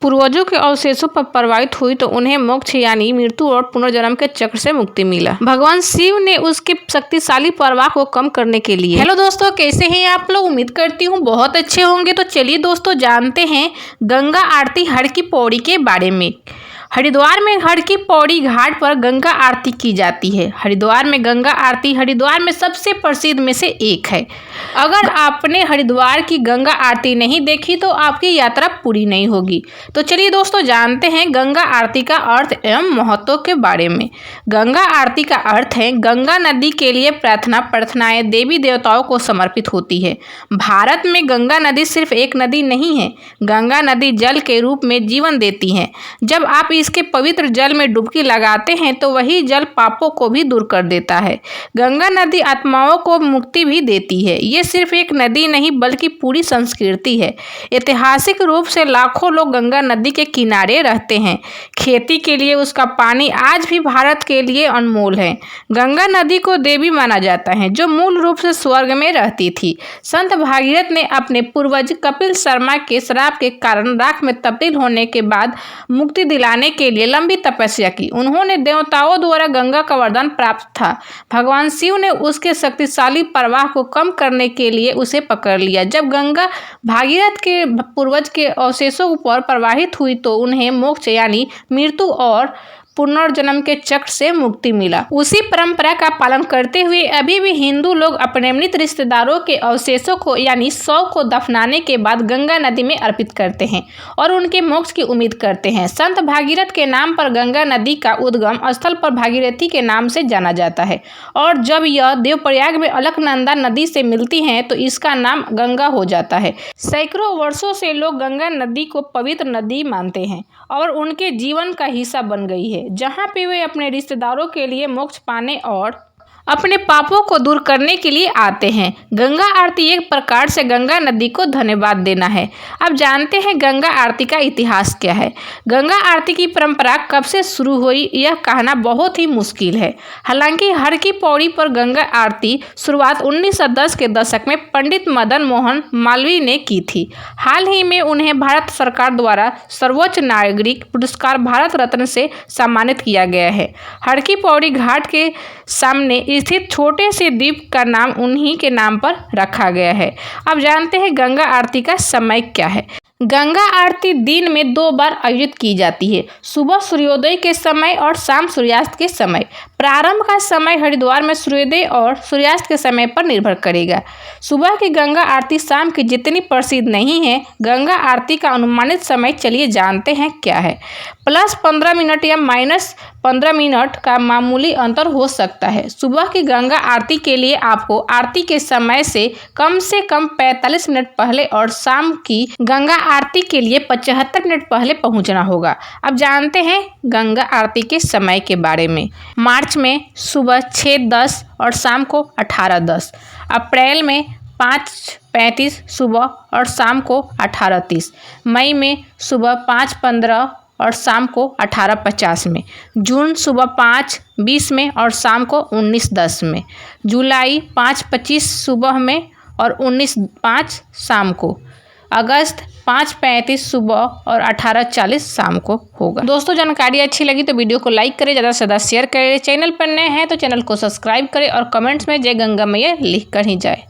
पूर्वजों के अवशेषों पर प्रवाहित हुई तो उन्हें मोक्ष यानी मृत्यु और पुनर्जन्म के चक्र से मुक्ति मिला। भगवान शिव ने उसके शक्तिशाली प्रवाह को कम करने के लिए। हेलो दोस्तों, कैसे हैं आप लोग? उम्मीद करती हूँ बहुत अच्छे होंगे। तो चलिए दोस्तों, जानते हैं गंगा आरती हर की पौड़ी के बारे में। हरिद्वार में हर की पौड़ी घाट पर गंगा आरती की जाती है। हरिद्वार में गंगा आरती हरिद्वार में सबसे प्रसिद्ध में से एक है। अगर आपने हरिद्वार की गंगा आरती नहीं देखी तो आपकी यात्रा पूरी नहीं होगी। तो चलिए दोस्तों, जानते हैं गंगा आरती का अर्थ एवं महत्व के बारे में। गंगा आरती का अर्थ है गंगा नदी के लिए प्रार्थनाएं देवी देवताओं को समर्पित होती है। भारत में गंगा नदी सिर्फ एक नदी नहीं है, गंगा नदी जल के रूप में जीवन देती है। जब आप इसके पवित्र जल में डुबकी लगाते हैं तो वही जल पापों को भी दूर कर देता है। गंगा नदी आत्माओं को मुक्ति भी देती है। ये सिर्फ एक नदी नहीं बल्कि पूरी संस्कृति है। ऐतिहासिक रूप से लाखों लोग गंगा नदी के किनारे रहते हैं। खेती के लिए उसका पानी आज भी भारत के लिए अनमोल है। गंगा नदी को देवी माना जाता है जो मूल रूप से स्वर्ग में रहती थी। संत भागीरथ ने अपने पूर्वज कपिल शर्मा के श्राप के कारण राख में तब्दील होने के बाद मुक्ति दिलाने के लिए लंबी तपस्या की। उन्होंने देवताओं द्वारा गंगा का वरदान प्राप्त था। भगवान शिव ने उसके शक्तिशाली प्रवाह को कम करने के लिए उसे पकड़ लिया। जब गंगा भागीरथ के पूर्वज के अवशेषों पर प्रवाहित हुई तो उन्हें मोक्ष यानी मृत्यु और पुनर्जन्म के चक्र से मुक्ति मिला। उसी परंपरा का पालन करते हुए अभी भी हिंदू लोग अपने मृत रिश्तेदारों के अवशेषों को यानी शव को दफनाने के बाद गंगा नदी में अर्पित करते हैं और उनके मोक्ष की उम्मीद करते हैं। संत भागीरथ के नाम पर गंगा नदी का उद्गम स्थल पर भागीरथी के नाम से जाना जाता है और जब यह देवप्रयाग में अलकनंदा नदी से मिलती है तो इसका नाम गंगा हो जाता है। सैकड़ों वर्षों से लोग गंगा नदी को पवित्र नदी मानते हैं और उनके जीवन का हिस्सा बन गई है, जहाँ पे वे अपने रिश्तेदारों के लिए मोक्ष पाने और अपने पापों को दूर करने के लिए आते हैं। गंगा आरती एक प्रकार से गंगा नदी को धन्यवाद देना है। अब जानते हैं गंगा आरती का इतिहास क्या है। गंगा आरती की परंपरा कब से शुरू हुई यह कहना बहुत ही मुश्किल है। हालांकि हर की पौड़ी पर गंगा आरती शुरुआत 1910 के दशक में पंडित मदन मोहन मालवीय ने की थी। हाल ही में उन्हें भारत सरकार द्वारा सर्वोच्च नागरिक पुरस्कार भारत रत्न से सम्मानित किया गया है। हर की पौड़ी घाट के सामने स्थित छोटे से द्वीप का नाम उन्हीं के नाम पर रखा गया है। अब जानते हैं गंगा आरती का समय क्या है। गंगा आरती दिन में 2 बार आयोजित की जाती है, सुबह सूर्योदय के समय और शाम सूर्यास्त के समय। प्रारंभ का समय हरिद्वार में सूर्योदय और सूर्यास्त के समय पर निर्भर करेगा। सुबह की गंगा आरती शाम की जितनी प्रसिद्ध नहीं है। गंगा आरती का अनुमानित समय चलिए जानते हैं क्या है। +15 मिनट या -15 मिनट का मामूली अंतर हो सकता है। सुबह की गंगा आरती के लिए आपको आरती के समय से कम 45 मिनट पहले और शाम की गंगा आरती के लिए 75 मिनट पहले पहुंचना होगा। अब जानते हैं गंगा आरती के समय के बारे में। मार्च में सुबह 6:10 और शाम को 18:10। अप्रैल में 5:35 सुबह और शाम को 18:30। मई में सुबह 5:15 और शाम को 18:50 में। जून सुबह 5:20 में और शाम को 19:10 में। जुलाई 5:25 सुबह में और 19:05 शाम को। अगस्त 5:35 सुबह और 18:40 शाम को होगा। दोस्तों, जानकारी अच्छी लगी तो वीडियो को लाइक करें, ज़्यादा से ज़्यादा शेयर करें। चैनल पर नए हैं तो चैनल को सब्सक्राइब करें और कमेंट्स में जय गंगा मैया लिख कर ही जाए।